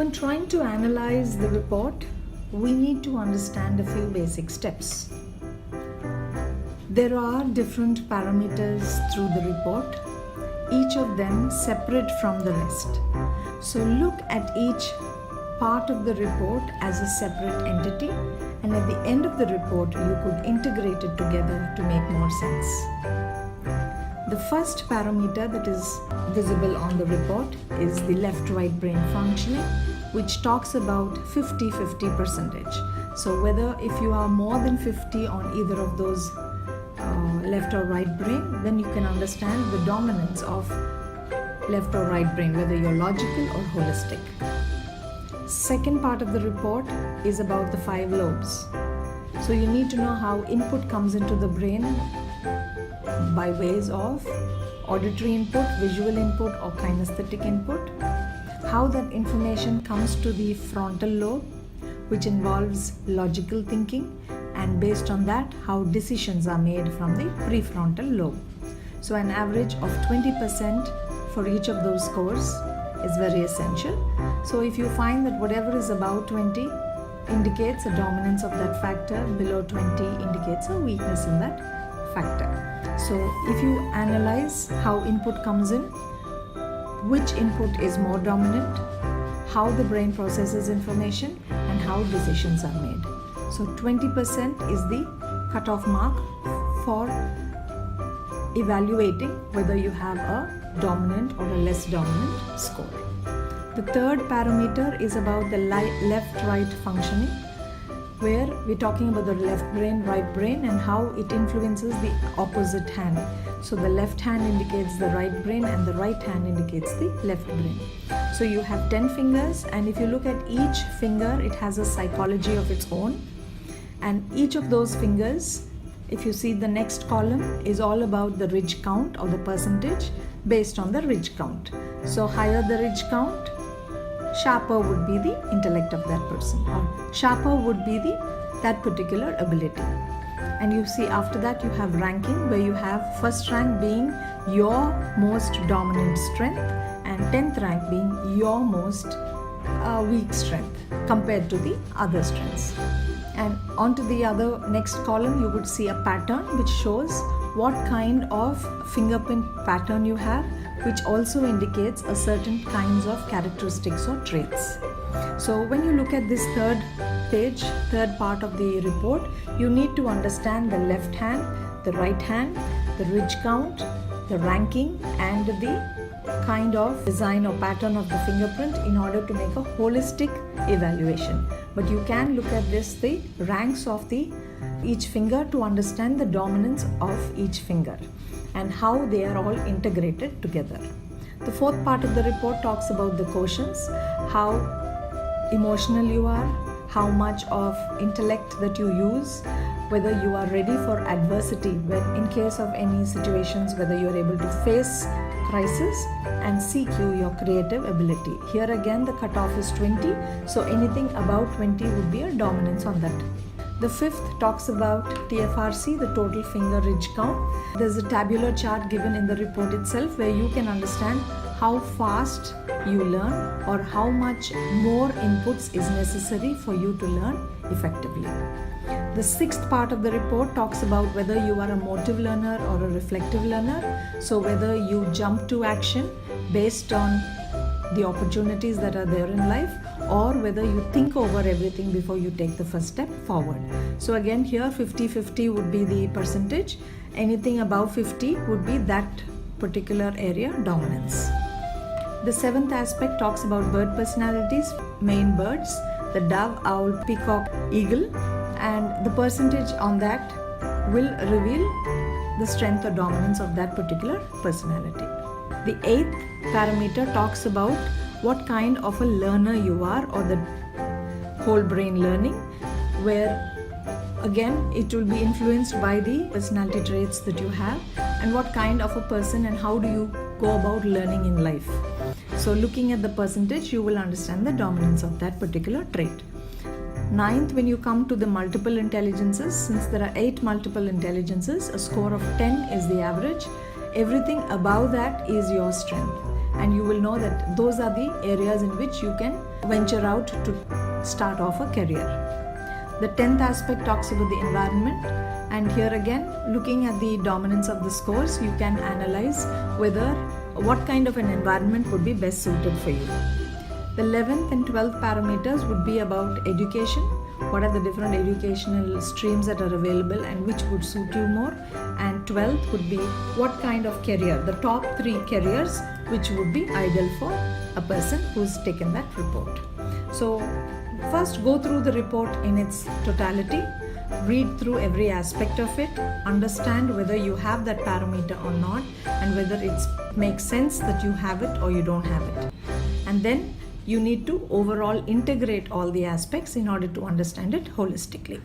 When trying to analyze the report, we need to understand a few basic steps. There are different parameters through the report, each of them separate from the rest. So look at each part of the report as a separate entity, and at the end of the report you could integrate it together to make more sense. The first parameter that is visible on the report is the left-right brain functioning, which talks about 50-50 percentage. So whether if you are more than 50 on either of those left or right brain, then you can understand the dominance of left or right brain, whether you're logical or holistic. Second part of the report is about the 5 lobes. So you need to know how input comes into the brain by ways of auditory input, visual input or kinesthetic input, how that information comes to the frontal lobe, which involves logical thinking, and based on that how decisions are made from the prefrontal lobe. So an average of 20% for each of those scores is very essential. So if you find that whatever is above 20 indicates a dominance of that factor, below 20 indicates a weakness in that factor. So if you analyze how input comes in, which input is more dominant, how the brain processes information, and how decisions are made. So 20% is the cutoff mark for evaluating whether you have a dominant or a less dominant score. The third parameter is about the left-right functioning, where we're talking about the left brain, right brain, and how it influences the opposite hand. So the left hand indicates the right brain and the right hand indicates the left brain. So you have 10 fingers, and if you look at each finger, it has a psychology of its own. And each of those fingers, if you see the next column, is all about the ridge count or the percentage based on the ridge count. So higher the ridge count, sharper would be the intellect of that person, or sharper would be that particular ability. And you see after that you have ranking, where you have first rank being your most dominant strength and 10th rank being your most weak strength compared to the other strengths. And onto the other next column you would see a pattern which shows what kind of fingerprint pattern you have, which also indicates a certain kinds of characteristics or traits. So when you look at this third page, third part of the report, you need to understand the left hand, the right hand, the ridge count, the ranking, and the kind of design or pattern of the fingerprint in order to make a holistic evaluation. But you can look at this, the ranks of each finger, to understand the dominance of each finger and how they are all integrated together. The fourth part of the report talks about the quotients, how emotional you are, how much of intellect that you use, whether you are ready for adversity, when in case of any situations, whether you are able to face crisis, and CQ, your creative ability. Here again the cutoff is 20, so anything above 20 would be a dominance on that. The fifth talks about TFRC, the total finger ridge count. There's a tabular chart given in the report itself where you can understand how fast you learn or how much more inputs is necessary for you to learn effectively. The sixth part of the report talks about whether you are a motive learner or a reflective learner. So whether you jump to action based on the opportunities that are there in life, or whether you think over everything before you take the first step forward. So again here 50-50 would be the percentage. Anything above 50 would be that particular area dominance. The seventh aspect talks about bird personalities, main birds, the dove, owl, peacock, eagle, and the percentage on that will reveal the strength or dominance of that particular personality. The eighth parameter talks about what kind of a learner you are, or the whole brain learning, where again it will be influenced by the personality traits that you have and what kind of a person and how do you go about learning in life. So looking at the percentage, you will understand the dominance of that particular trait. Ninth, when you come to the multiple intelligences, since there are 8 multiple intelligences, a score of 10 is the average. Everything above that is your strength, and you will know that those are the areas in which you can venture out to start off a career. The 10th aspect talks about the environment, and here again, looking at the dominance of the scores, you can analyze what kind of an environment would be best suited for you. The 11th and 12th parameters would be about education. What are the different educational streams that are available and which would suit you more? And 12th would be what kind of career, the top 3 careers which would be ideal for a person who's taken that report. So first go through the report in its totality, read through every aspect of it, understand whether you have that parameter or not, and whether it makes sense that you have it or you don't have it. And then you need to overall integrate all the aspects in order to understand it holistically.